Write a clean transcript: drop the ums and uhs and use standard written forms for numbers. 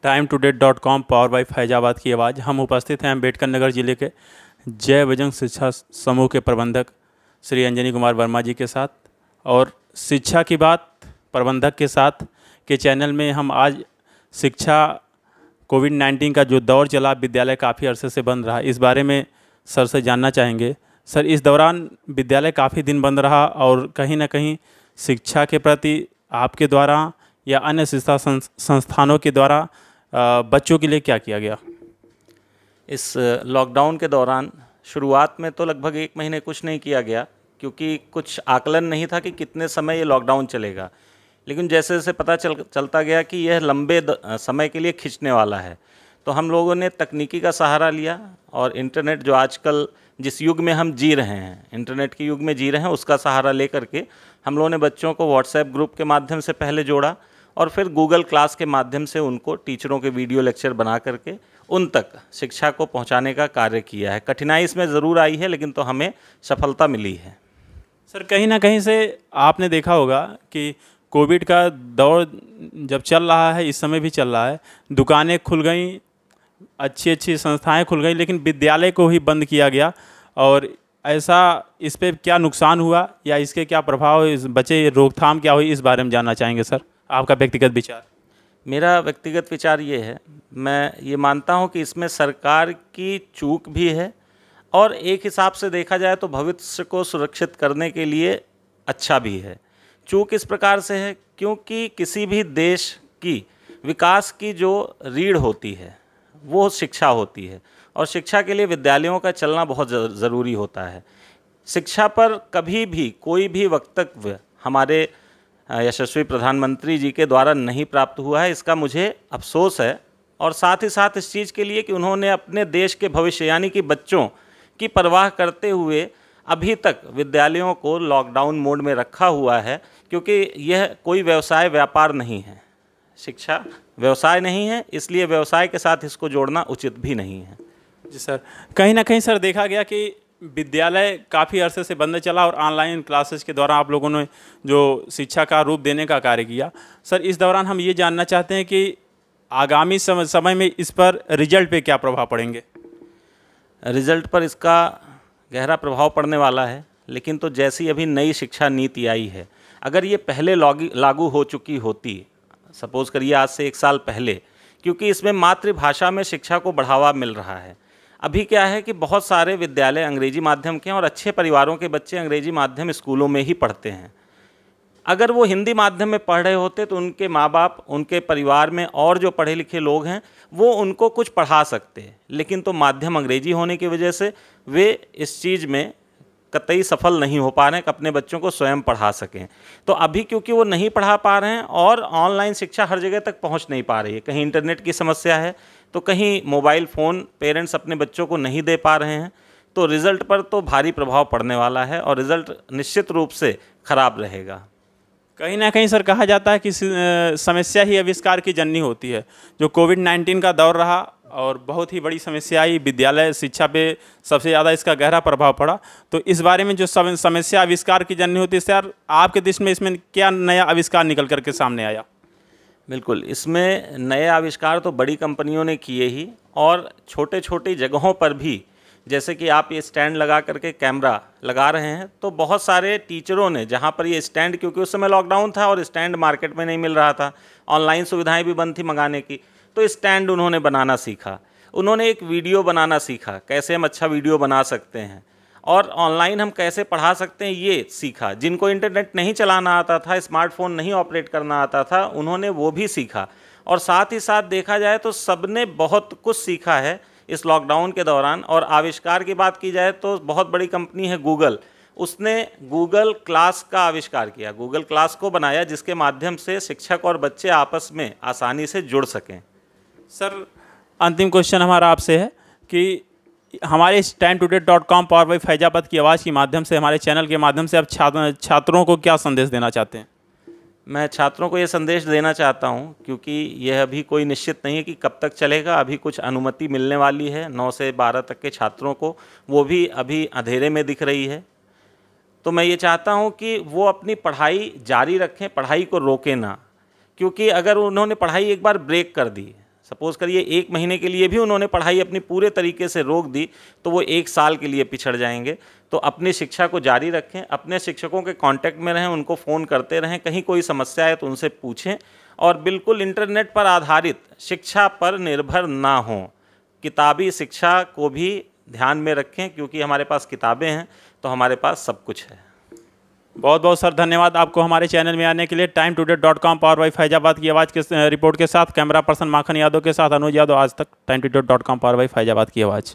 TimeToday.com power bye Faizabad की आवाज़। हम उपस्थित हैं अम्बेडकर नगर जिले के जय बजरंग शिक्षा समूह के प्रबंधक श्री अंजनी कुमार वर्मा जी के साथ और शिक्षा की बात प्रबंधक के साथ के चैनल में हम आज शिक्षा कोविड-19 का जो दौर चला, विद्यालय काफ़ी अरसे से बंद रहा, इस बारे में सर से जानना चाहेंगे। सर, इस दौरान विद्यालय काफ़ी दिन बंद रहा और कहीं ना कहीं शिक्षा के प्रति आपके द्वारा या अन्य शिक्षा संस्थानों के द्वारा बच्चों के लिए क्या किया गया? इस लॉकडाउन के दौरान शुरुआत में तो लगभग 1 महीने कुछ नहीं किया गया, क्योंकि कुछ आकलन नहीं था कि कितने समय ये लॉकडाउन चलेगा। लेकिन जैसे जैसे पता चलता गया कि यह लंबे समय के लिए खिंचने वाला है, तो हम लोगों ने तकनीकी का सहारा लिया और इंटरनेट, जो आजकल जिस युग में हम जी रहे हैं, इंटरनेट के युग में जी रहे हैं, उसका सहारा लेकर के हम लोगों ने बच्चों को व्हाट्सएप ग्रुप के माध्यम से पहले जोड़ा और फिर गूगल क्लास के माध्यम से उनको टीचरों के वीडियो लेक्चर बना करके उन तक शिक्षा को पहुंचाने का कार्य किया है। कठिनाई इसमें ज़रूर आई है, लेकिन तो हमें सफलता मिली है। सर, कहीं ना कहीं से आपने देखा होगा कि कोविड का दौर जब चल रहा है, इस समय भी चल रहा है, दुकानें खुल गई, अच्छी अच्छी संस्थाएं खुल गई, लेकिन विद्यालय को ही बंद किया गया। और ऐसा इस पे क्या नुकसान हुआ या इसके क्या प्रभाव, इस बच्चे रोकथाम क्या हुई, इस बारे में जानना चाहेंगे सर, आपका व्यक्तिगत विचार। मेरा व्यक्तिगत विचार ये है, मैं ये मानता हूँ कि इसमें सरकार की चूक भी है और एक हिसाब से देखा जाए तो भविष्य को सुरक्षित करने के लिए अच्छा भी है। चूक इस प्रकार से है क्योंकि किसी भी देश की विकास की जो रीढ़ होती है वो शिक्षा होती है और शिक्षा के लिए विद्यालयों का चलना बहुत ज़रूरी होता है। शिक्षा पर कभी भी कोई भी वक्तव्य हमारे यशस्वी प्रधानमंत्री जी के द्वारा नहीं प्राप्त हुआ है, इसका मुझे अफसोस है। और साथ ही साथ इस चीज़ के लिए कि उन्होंने अपने देश के भविष्य यानी कि बच्चों की परवाह करते हुए अभी तक विद्यालयों को लॉकडाउन मोड में रखा हुआ है, क्योंकि यह कोई व्यवसाय व्यापार नहीं है, शिक्षा व्यवसाय नहीं है, इसलिए व्यवसाय के साथ इसको जोड़ना उचित भी नहीं है। जी सर, कहीं ना कहीं सर देखा गया कि विद्यालय काफ़ी अरसे से बंद चला और ऑनलाइन क्लासेस के दौरान आप लोगों ने जो शिक्षा का रूप देने का कार्य किया। सर, इस दौरान हम ये जानना चाहते हैं कि आगामी समय में इस पर रिजल्ट पे क्या प्रभाव पड़ेंगे? रिजल्ट पर इसका गहरा प्रभाव पड़ने वाला है, लेकिन तो जैसी अभी नई शिक्षा नीति आई है, अगर ये पहले लागू हो चुकी होती, सपोज़ करिए आज से 1 साल पहले, क्योंकि इसमें मातृभाषा में शिक्षा को बढ़ावा मिल रहा है। अभी क्या है कि बहुत सारे विद्यालय अंग्रेजी माध्यम के हैं और अच्छे परिवारों के बच्चे अंग्रेजी माध्यम स्कूलों में ही पढ़ते हैं। अगर वो हिंदी माध्यम में पढ़ रहे होते तो उनके माँ बाप, उनके परिवार में और जो पढ़े लिखे लोग हैं वो उनको कुछ पढ़ा सकते, लेकिन तो माध्यम अंग्रेजी होने की वजह से वे इस चीज़ में कतई सफल नहीं हो पा रहे हैं कि अपने बच्चों को स्वयं पढ़ा सकें। तो अभी क्योंकि वो नहीं पढ़ा पा रहे हैं और ऑनलाइन शिक्षा हर जगह तक पहुंच नहीं पा रही है, कहीं इंटरनेट की समस्या है तो कहीं मोबाइल फ़ोन पेरेंट्स अपने बच्चों को नहीं दे पा रहे हैं, तो रिज़ल्ट पर तो भारी प्रभाव पड़ने वाला है और रिज़ल्ट निश्चित रूप से ख़राब रहेगा। कहीं ना कहीं सर कहा जाता है कि समस्या ही आविष्कार की जननी होती है। जो कोविड-19 का दौर रहा और बहुत ही बड़ी समस्या आई, विद्यालय शिक्षा पे सबसे ज़्यादा इसका गहरा प्रभाव पड़ा, तो इस बारे में जो समस्या आविष्कार की जननी होती है सर, आपके देश में इसमें क्या नया आविष्कार निकल करके सामने आया? बिल्कुल, इसमें नए आविष्कार तो बड़ी कंपनियों ने किए ही और छोटे छोटी जगहों पर भी, जैसे कि आप ये स्टैंड लगा करके कैमरा लगा रहे हैं, तो बहुत सारे टीचरों ने जहाँ पर ये स्टैंड, क्योंकि उस समय लॉकडाउन था और स्टैंड मार्केट में नहीं मिल रहा था, ऑनलाइन सुविधाएं भी बंद थी मंगाने की, तो स्टैंड उन्होंने बनाना सीखा। उन्होंने एक वीडियो बनाना सीखा, कैसे हम अच्छा वीडियो बना सकते हैं और ऑनलाइन हम कैसे पढ़ा सकते हैं ये सीखा। जिनको इंटरनेट नहीं चलाना आता था, स्मार्टफोन नहीं ऑपरेट करना आता था, उन्होंने वो भी सीखा। और साथ ही साथ देखा जाए तो सबने बहुत कुछ सीखा है इस लॉकडाउन के दौरान। और आविष्कार की बात की जाए तो बहुत बड़ी कंपनी है गूगल, उसने गूगल क्लास का आविष्कार किया, गूगल क्लास को बनाया, जिसके माध्यम से शिक्षक और बच्चे आपस में आसानी से जुड़ सकें। सर, अंतिम क्वेश्चन हमारा आपसे है कि हमारे इस TimeToday.com पावर बाय फैजाबाद की आवाज़ के माध्यम से, हमारे चैनल के माध्यम से आप छात्रों को क्या संदेश देना चाहते हैं? मैं छात्रों को ये संदेश देना चाहता हूँ, क्योंकि यह अभी कोई निश्चित नहीं है कि कब तक चलेगा। अभी कुछ अनुमति मिलने वाली है 9 से 12 तक के छात्रों को, वो भी अभी अंधेरे में दिख रही है। तो मैं ये चाहता हूँ कि वो अपनी पढ़ाई जारी रखें, पढ़ाई को रोकें ना, क्योंकि अगर उन्होंने पढ़ाई एक बार ब्रेक कर दी, सपोज़ करिए 1 महीने के लिए भी उन्होंने पढ़ाई अपनी पूरे तरीके से रोक दी तो वो 1 साल के लिए पिछड़ जाएंगे। तो अपनी शिक्षा को जारी रखें, अपने शिक्षकों के कांटेक्ट में रहें, उनको फ़ोन करते रहें, कहीं कोई समस्या है तो उनसे पूछें और बिल्कुल इंटरनेट पर आधारित शिक्षा पर निर्भर ना हों। किताबी शिक्षा को भी ध्यान में रखें, क्योंकि हमारे पास किताबें हैं तो हमारे पास सब कुछ है। बहुत बहुत सर धन्यवाद आपको हमारे चैनल में आने के लिए। TimeToday.com पावर बाई फैजाबाद की आवाज़ के रिपोर्ट के साथ कैमरा पर्सन माखन यादव के साथ अनुज यादव, आज तक TimeToday.com पावर बाई फैजाबाद की आवाज़।